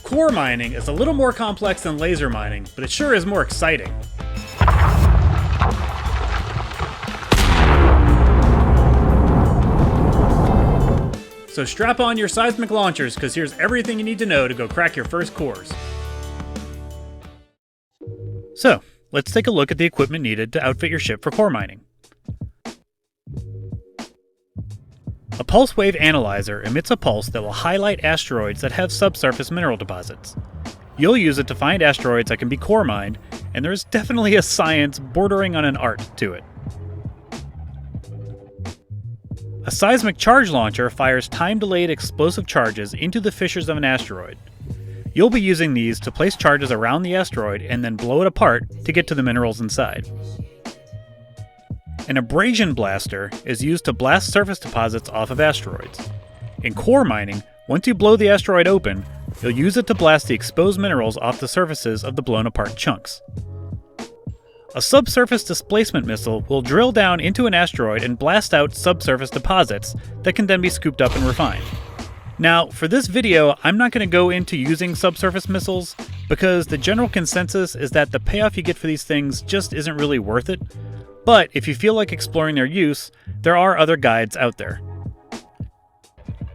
Core mining is a little more complex than laser mining, but it sure is more exciting. So strap on your seismic launchers, because here's everything you need to know to go crack your first cores. So, let's take a look at the equipment needed to outfit your ship for core mining. A pulse wave analyzer emits a pulse that will highlight asteroids that have subsurface mineral deposits. You'll use it to find asteroids that can be core mined, and there's definitely a science bordering on an art to it. A seismic charge launcher fires time-delayed explosive charges into the fissures of an asteroid. You'll be using these to place charges around the asteroid and then blow it apart to get to the minerals inside. An abrasion blaster is used to blast surface deposits off of asteroids. In core mining, once you blow the asteroid open, you'll use it to blast the exposed minerals off the surfaces of the blown apart chunks. A subsurface displacement missile will drill down into an asteroid and blast out subsurface deposits that can then be scooped up and refined. Now, for this video, I'm not going to go into using subsurface missiles because the general consensus is that the payoff you get for these things just isn't really worth it. But if you feel like exploring their use, there are other guides out there.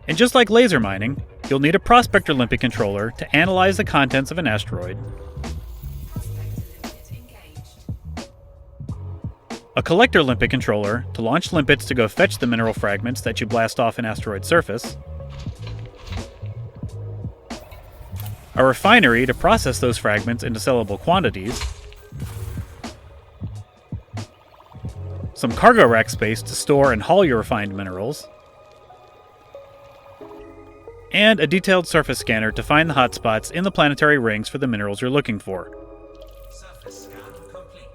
And just like laser mining, you'll need a prospector limpet controller to analyze the contents of an asteroid, a collector limpet controller to launch limpets to go fetch the mineral fragments that you blast off an asteroid surface, a refinery to process those fragments into sellable quantities, some cargo rack space to store and haul your refined minerals, and a detailed surface scanner to find the hotspots in the planetary rings for the minerals you're looking for. Surface scan complete.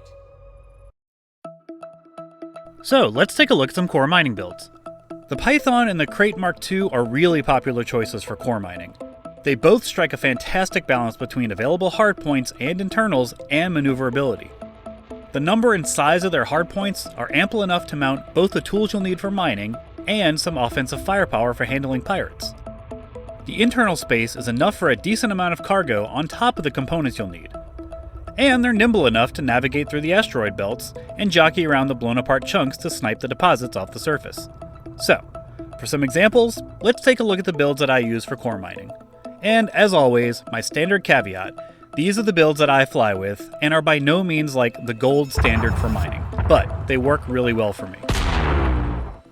So, let's take a look at some core mining builds. The Python and the Crate Mark II are really popular choices for core mining. They both strike a fantastic balance between available hardpoints and internals and maneuverability. The number and size of their hardpoints are ample enough to mount both the tools you'll need for mining and some offensive firepower for handling pirates. The internal space is enough for a decent amount of cargo on top of the components you'll need. And they're nimble enough to navigate through the asteroid belts and jockey around the blown apart chunks to snipe the deposits off the surface. So, for some examples, let's take a look at the builds that I use for core mining. And as always, my standard caveat: these are the builds that I fly with, and are by no means like the gold standard for mining, but they work really well for me.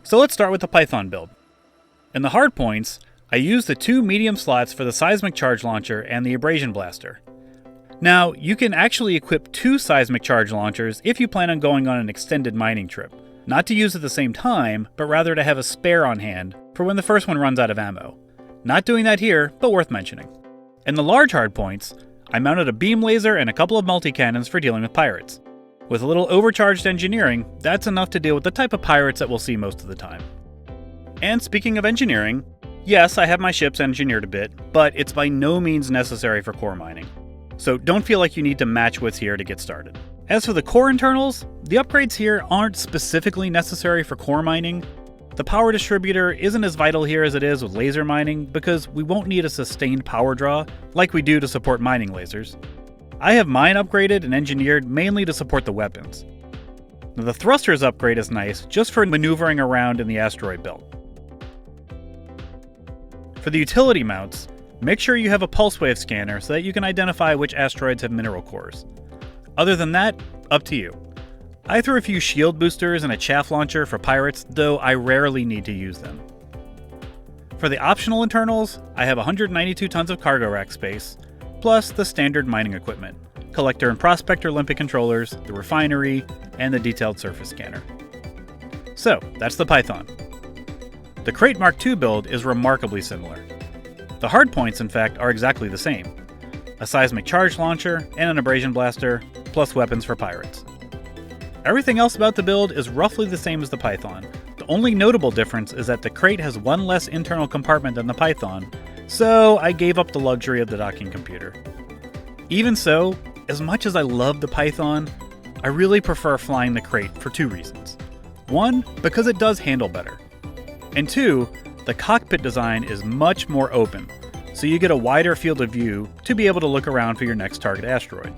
So let's start with the Python build. In the hardpoints, I use the two medium slots for the seismic charge launcher and the abrasion blaster. Now, you can actually equip two seismic charge launchers if you plan on going on an extended mining trip. Not to use at the same time, but rather to have a spare on hand for when the first one runs out of ammo. Not doing that here, but worth mentioning. In the large hardpoints, I mounted a beam laser and a couple of multi-cannons for dealing with pirates. With a little overcharged engineering, that's enough to deal with the type of pirates that we'll see most of the time. And speaking of engineering, yes, I have my ships engineered a bit, but it's by no means necessary for core mining. So don't feel like you need to match what's here to get started. As for the core internals, the upgrades here aren't specifically necessary for core mining. The power distributor isn't as vital here as it is with laser mining because we won't need a sustained power draw like we do to support mining lasers. I have mine upgraded and engineered mainly to support the weapons. Now, the thrusters upgrade is nice just for maneuvering around in the asteroid belt. For the utility mounts, make sure you have a pulse wave scanner so that you can identify which asteroids have mineral cores. Other than that, up to you. I threw a few shield boosters and a chaff launcher for pirates, though I rarely need to use them. For the optional internals, I have 192 tons of cargo rack space, plus the standard mining equipment, collector and prospector limpet controllers, the refinery, and the detailed surface scanner. So, that's the Python. The Crate Mark II build is remarkably similar. The hardpoints, in fact, are exactly the same. A seismic charge launcher and an abrasion blaster, plus weapons for pirates. Everything else about the build is roughly the same as the Python. The only notable difference is that the Crate has one less internal compartment than the Python, so I gave up the luxury of the docking computer. Even so, as much as I love the Python, I really prefer flying the Crate for two reasons. One, because it does handle better. And two, the cockpit design is much more open, so you get a wider field of view to be able to look around for your next target asteroid.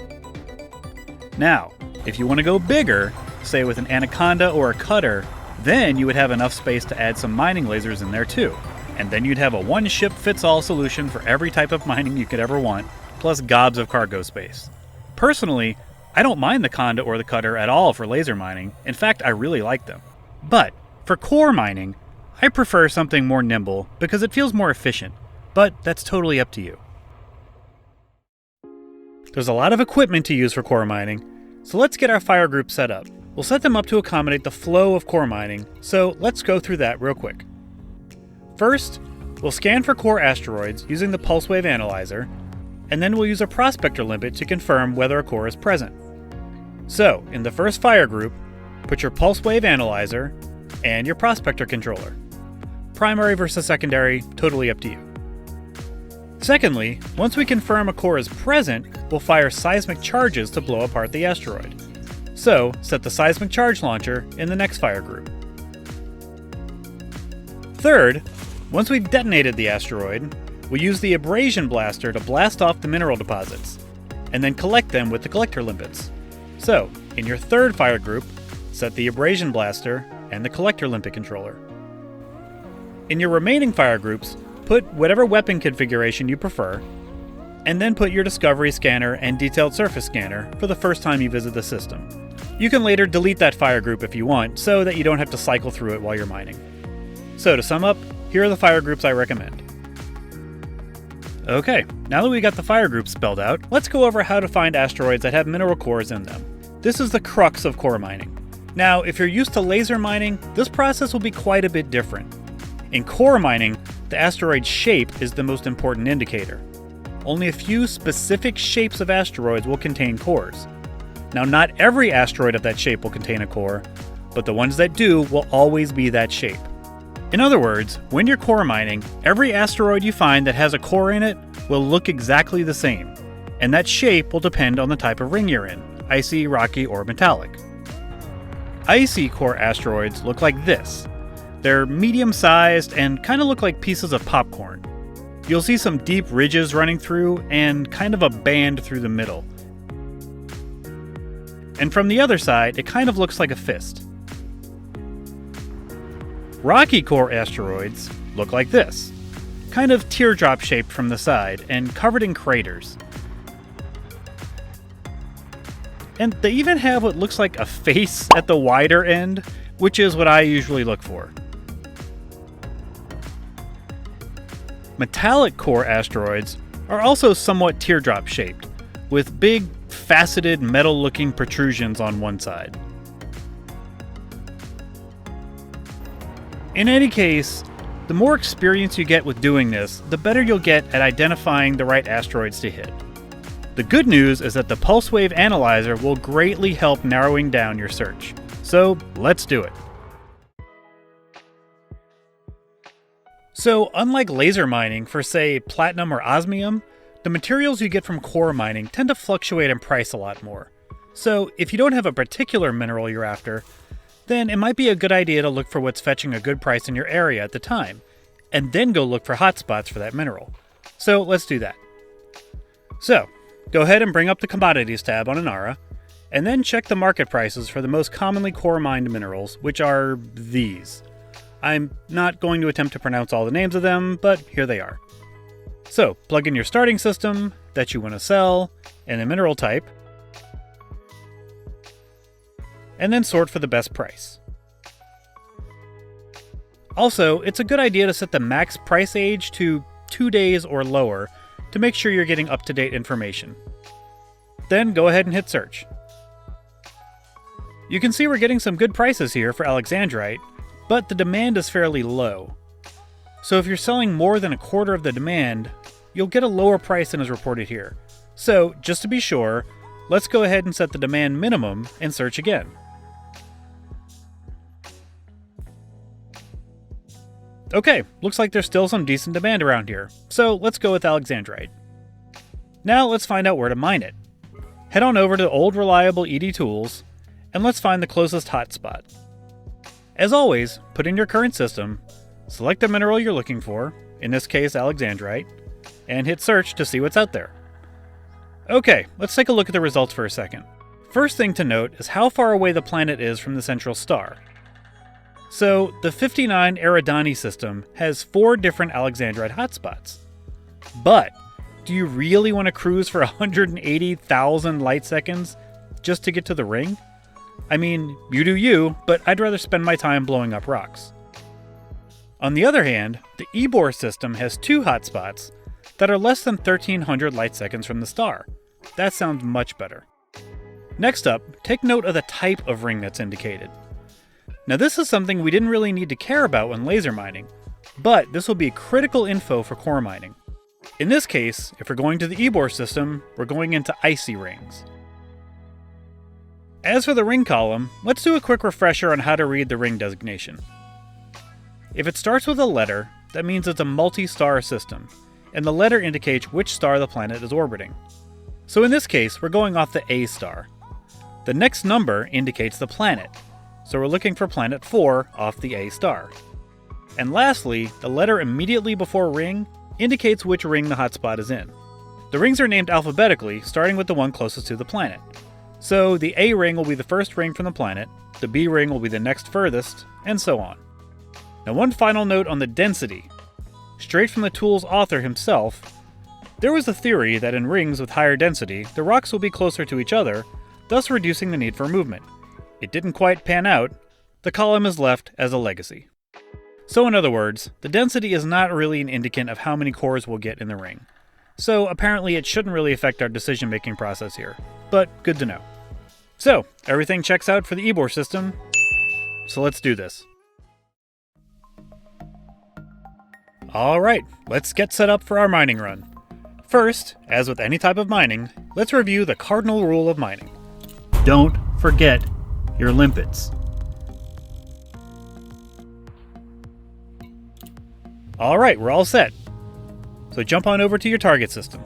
Now, if you want to go bigger, say with an Anaconda or a Cutter, then you would have enough space to add some mining lasers in there too. And then you'd have a one-ship-fits-all solution for every type of mining you could ever want, plus gobs of cargo space. Personally, I don't mind the Conda or the Cutter at all for laser mining. In fact, I really like them. But for core mining, I prefer something more nimble because it feels more efficient, but that's totally up to you. There's a lot of equipment to use for core mining, so let's get our fire group set up. We'll set them up to accommodate the flow of core mining, so let's go through that real quick. First, we'll scan for core asteroids using the pulse wave analyzer, and then we'll use a prospector limpet to confirm whether a core is present. So, in the first fire group, put your pulse wave analyzer and your prospector controller. Primary versus secondary, totally up to you. Secondly, once we confirm a core is present, we'll fire seismic charges to blow apart the asteroid. So, set the seismic charge launcher in the next fire group. Third, once we've detonated the asteroid, we'll use the abrasion blaster to blast off the mineral deposits, and then collect them with the collector limpets. So, in your third fire group, set the abrasion blaster and the collector limpet controller. In your remaining fire groups, put whatever weapon configuration you prefer, and then put your discovery scanner and detailed surface scanner for the first time you visit the system. You can later delete that fire group if you want, so that you don't have to cycle through it while you're mining. So to sum up, here are the fire groups I recommend. Okay, now that we got the fire groups spelled out, let's go over how to find asteroids that have mineral cores in them. This is the crux of core mining. Now, if you're used to laser mining, this process will be quite a bit different. In core mining, the asteroid's shape is the most important indicator. Only a few specific shapes of asteroids will contain cores. Now, not every asteroid of that shape will contain a core, but the ones that do will always be that shape. In other words, when you're core mining, every asteroid you find that has a core in it will look exactly the same, and that shape will depend on the type of ring you're in, icy, rocky, or metallic. Icy core asteroids look like this. They're medium-sized and kind of look like pieces of popcorn. You'll see some deep ridges running through and kind of a band through the middle. And from the other side, it kind of looks like a fist. Rocky core asteroids look like this, kind of teardrop shaped from the side and covered in craters. And they even have what looks like a face at the wider end, which is what I usually look for. Metallic core asteroids are also somewhat teardrop shaped, with big, faceted, metal-looking protrusions on one side. In any case, the more experience you get with doing this, the better you'll get at identifying the right asteroids to hit. The good news is that the pulse wave analyzer will greatly help narrowing down your search. So let's do it. So unlike laser mining for, say, platinum or osmium, the materials you get from core mining tend to fluctuate in price a lot more. So if you don't have a particular mineral you're after, then it might be a good idea to look for what's fetching a good price in your area at the time, and then go look for hotspots for that mineral. So let's do that. So, go ahead and bring up the Commodities tab on Inara, and then check the market prices for the most commonly core mined minerals, which are these. I'm not going to attempt to pronounce all the names of them, but here they are. So, plug in your starting system that you want to sell, and the mineral type, and then sort for the best price. Also, it's a good idea to set the max price age to 2 days or lower to make sure you're getting up-to-date information. Then go ahead and hit search. You can see we're getting some good prices here for alexandrite, but the demand is fairly low. So if you're selling more than a quarter of the demand, you'll get a lower price than is reported here. So, just to be sure, let's go ahead and set the demand minimum and search again. Okay, looks like there's still some decent demand around here, so let's go with alexandrite. Now let's find out where to mine it. Head on over to Old Reliable ED Tools, and let's find the closest hotspot. As always, put in your current system, select the mineral you're looking for, in this case alexandrite, and hit search to see what's out there. Okay, let's take a look at the results for a second. First thing to note is how far away the planet is from the central star. So, the 59 Eridani system has 4 different Alexandrite hotspots. But, do you really want to cruise for 180,000 light seconds just to get to the ring? I mean, you do you, but I'd rather spend my time blowing up rocks. On the other hand, the Ebor system has 2 hotspots that are less than 1,300 light seconds from the star. That sounds much better. Next up, take note of the type of ring that's indicated. Now this is something we didn't really need to care about when laser mining, but this will be critical info for core mining. In this case, if we're going to the Ebor system, we're going into icy rings. As for the ring column, let's do a quick refresher on how to read the ring designation. If it starts with a letter, that means it's a multi-star system, and the letter indicates which star the planet is orbiting. So in this case, we're going off the A star. The next number indicates the planet, so we're looking for planet 4 off the A star. And lastly, the letter immediately before ring indicates which ring the hotspot is in. The rings are named alphabetically, starting with the one closest to the planet. So the A ring will be the first ring from the planet, the B ring will be the next furthest, and so on. Now one final note on the density. Straight from the tool's author himself, there was a theory that in rings with higher density, the rocks will be closer to each other, thus reducing the need for movement. It didn't quite pan out. The column is left as a legacy. So in other words, the density is not really an indicant of how many cores we'll get in the ring. So apparently it shouldn't really affect our decision-making process here, but good to know. So, everything checks out for the Ebor system, so let's do this. Alright, let's get set up for our mining run. First, as with any type of mining, let's review the cardinal rule of mining. Don't forget your limpets. Alright, we're all set. So jump on over to your target system.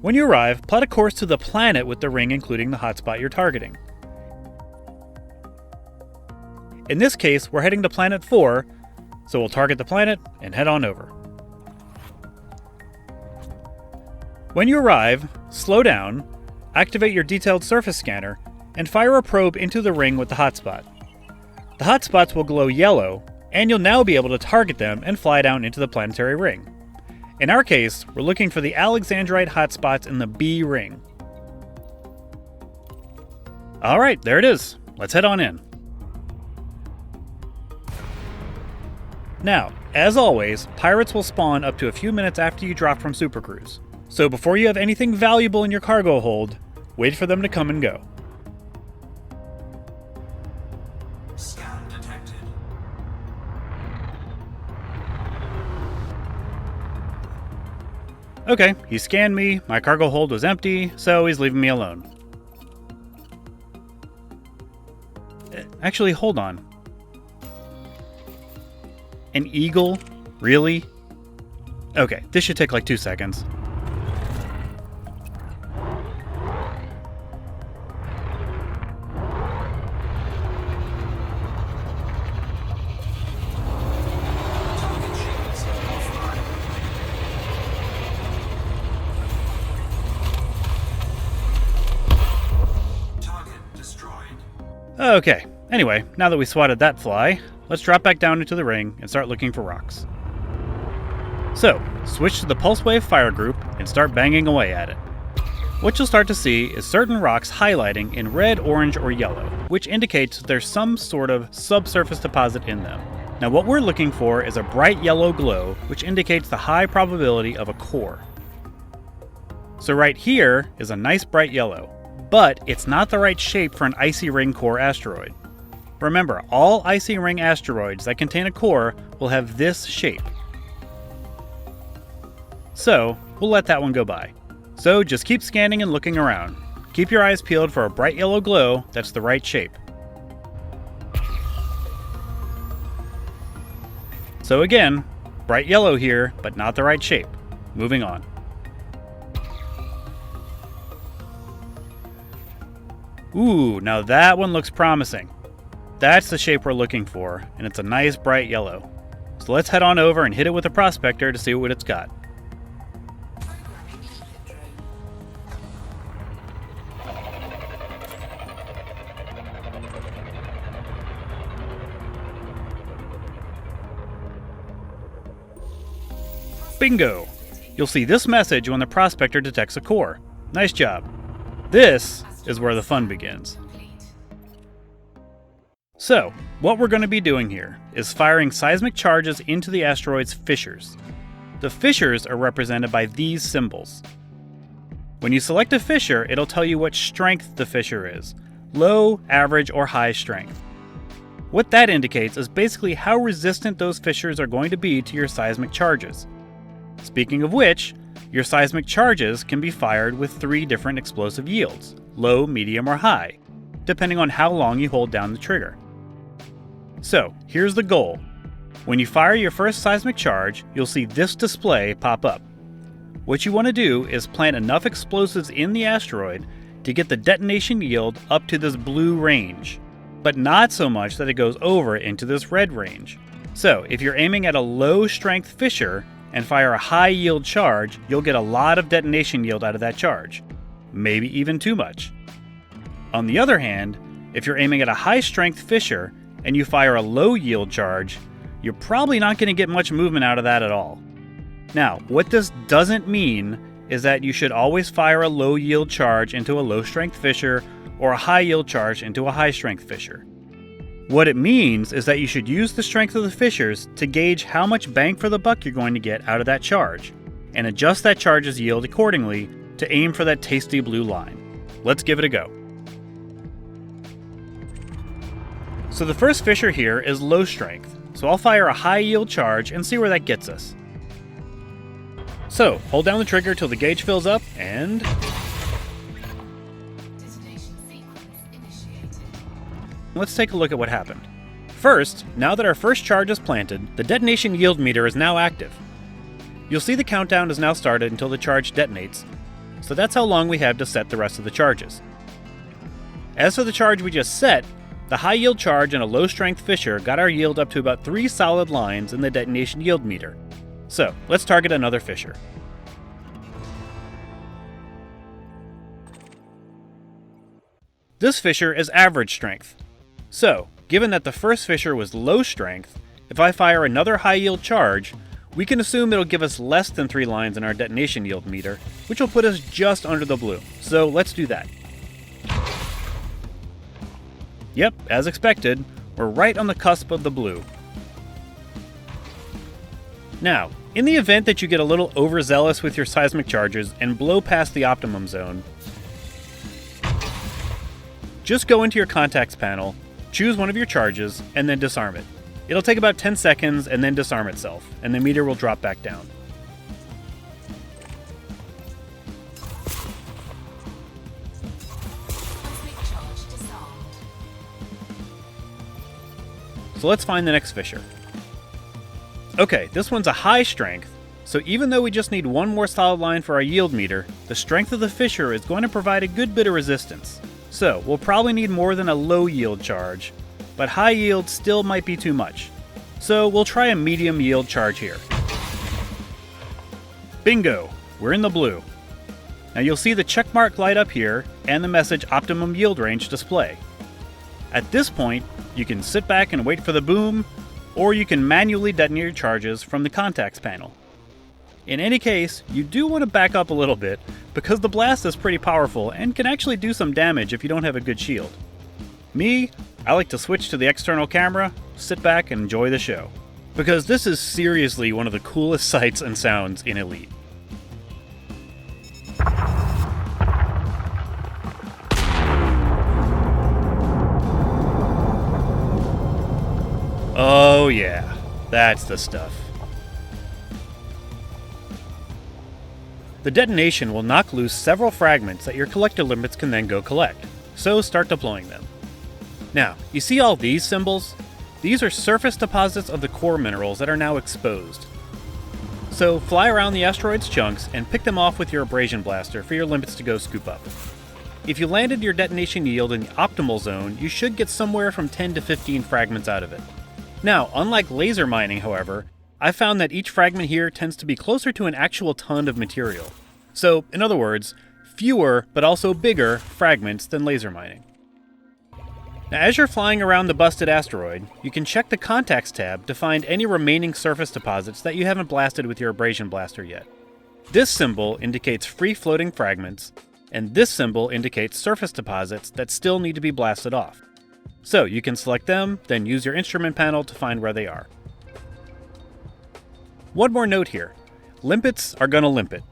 When you arrive, plot a course to the planet with the ring including the hotspot you're targeting. In this case, we're heading to planet 4, so we'll target the planet and head on over. When you arrive, slow down, activate your detailed surface scanner, and fire a probe into the ring with the hotspot. The hotspots will glow yellow, and you'll now be able to target them and fly down into the planetary ring. In our case, we're looking for the Alexandrite hotspots in the B ring. Alright, there it is. Let's head on in. Now, as always, pirates will spawn up to a few minutes after you drop from Super Cruise. So before you have anything valuable in your cargo hold, wait for them to come and go. Scan detected. Okay, he scanned me, my cargo hold was empty, so he's leaving me alone. Actually, hold on. An eagle? Really? Okay, this should take like 2 seconds. Target shields offline. Target destroyed. Okay, anyway, now that we swatted that fly, let's drop back down into the ring and start looking for rocks. So, switch to the pulse wave fire group and start banging away at it. What you'll start to see is certain rocks highlighting in red, orange, or yellow, which indicates there's some sort of subsurface deposit in them. Now what we're looking for is a bright yellow glow, which indicates the high probability of a core. So right here is a nice bright yellow, but it's not the right shape for an icy ring core asteroid. Remember, all icy ring asteroids that contain a core will have this shape. So, we'll let that one go by. So just keep scanning and looking around. Keep your eyes peeled for a bright yellow glow that's the right shape. So again, bright yellow here, but not the right shape. Moving on. Ooh, now that one looks promising. That's the shape we're looking for, and it's a nice bright yellow. So let's head on over and hit it with a prospector to see what it's got. Bingo! You'll see this message when the prospector detects a core. Nice job. This is where the fun begins. So, what we're going to be doing here is firing seismic charges into the asteroid's fissures. The fissures are represented by these symbols. When you select a fissure, it'll tell you what strength the fissure is: low, average, or high strength. What that indicates is basically how resistant those fissures are going to be to your seismic charges. Speaking of which, your seismic charges can be fired with 3 different explosive yields: low, medium, or high, depending on how long you hold down the trigger. So, here's the goal. When you fire your first seismic charge, you'll see this display pop up. What you want to do is plant enough explosives in the asteroid to get the detonation yield up to this blue range, but not so much that it goes over into this red range. So, if you're aiming at a low strength fissure and fire a high yield charge, you'll get a lot of detonation yield out of that charge. Maybe even too much. On the other hand, if you're aiming at a high strength fissure and you fire a low yield charge, you're probably not going to get much movement out of that at all. Now, what this doesn't mean is that you should always fire a low yield charge into a low strength fissure or a high yield charge into a high strength fissure. What it means is that you should use the strength of the fissures to gauge how much bang for the buck you're going to get out of that charge, and adjust that charge's yield accordingly to aim for that tasty blue line. Let's give it a go. So the first fissure here is low strength, so I'll fire a high yield charge and see where that gets us. So, hold down the trigger till the gauge fills up, and let's take a look at what happened. First, now that our first charge is planted, the detonation yield meter is now active. You'll see the countdown has now started until the charge detonates, so that's how long we have to set the rest of the charges. As for the charge we just set, the high yield charge and a low strength fissure got our yield up to about 3 solid lines in the detonation yield meter. So, let's target another fissure. This fissure is average strength. So, given that the first fissure was low strength, if I fire another high yield charge, we can assume it'll give us less than 3 lines in our detonation yield meter, which will put us just under the blue. So let's do that. Yep, as expected, we're right on the cusp of the blue. Now, in the event that you get a little overzealous with your seismic charges and blow past the optimum zone, just go into your contacts panel, choose one of your charges, and then disarm it. It'll take about 10 seconds and then disarm itself, and the meter will drop back down. So let's find the next fissure. Okay, this one's a high strength, so even though we just need one more solid line for our yield meter, the strength of the fissure is going to provide a good bit of resistance. So we'll probably need more than a low yield charge, but high yield still might be too much. So we'll try a medium yield charge here. Bingo! We're in the blue. Now you'll see the check mark light up here and the message optimum yield range display. At this point, you can sit back and wait for the boom, or you can manually detonate your charges from the contacts panel. In any case, you do want to back up a little bit, because the blast is pretty powerful and can actually do some damage if you don't have a good shield. Me, I like to switch to the external camera, sit back and enjoy the show, because this is seriously one of the coolest sights and sounds in Elite. Oh yeah, that's the stuff. The detonation will knock loose several fragments that your collector limits can then go collect, so start deploying them. Now, you see all these symbols? These are surface deposits of the core minerals that are now exposed. So fly around the asteroid's chunks and pick them off with your abrasion blaster for your limits to go scoop up. If you landed your detonation yield in the optimal zone, you should get somewhere from 10 to 15 fragments out of it. Now, unlike laser mining, however, I found that each fragment here tends to be closer to an actual ton of material. So, in other words, fewer but also bigger fragments than laser mining. Now, as you're flying around the busted asteroid, you can check the Contacts tab to find any remaining surface deposits that you haven't blasted with your abrasion blaster yet. This symbol indicates free-floating fragments, and this symbol indicates surface deposits that still need to be blasted off. So you can select them, then use your instrument panel to find where they are. One more note here. Limpets are gonna limpet.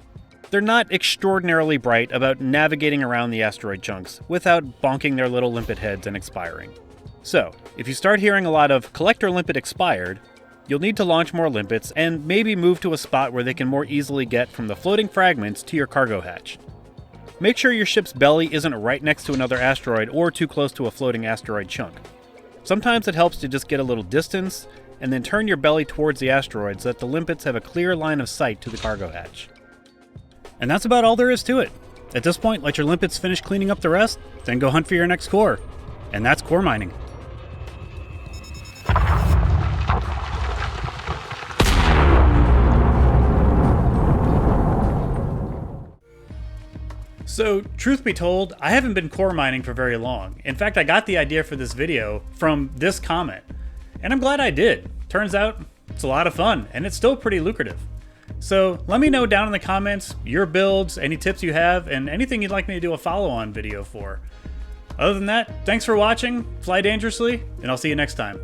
They're not extraordinarily bright about navigating around the asteroid chunks without bonking their little limpet heads and expiring. So, if you start hearing a lot of collector limpet expired, you'll need to launch more limpets and maybe move to a spot where they can more easily get from the floating fragments to your cargo hatch. Make sure your ship's belly isn't right next to another asteroid or too close to a floating asteroid chunk. Sometimes it helps to just get a little distance and then turn your belly towards the asteroid so that the limpets have a clear line of sight to the cargo hatch. And that's about all there is to it. At this point, let your limpets finish cleaning up the rest, then go hunt for your next core. And that's core mining. So, truth be told, I haven't been core mining for very long. In fact, I got the idea for this video from this comment. And I'm glad I did. Turns out, it's a lot of fun, and it's still pretty lucrative. So let me know down in the comments your builds, any tips you have, and anything you'd like me to do a follow-on video for. Other than that, thanks for watching, fly dangerously, and I'll see you next time.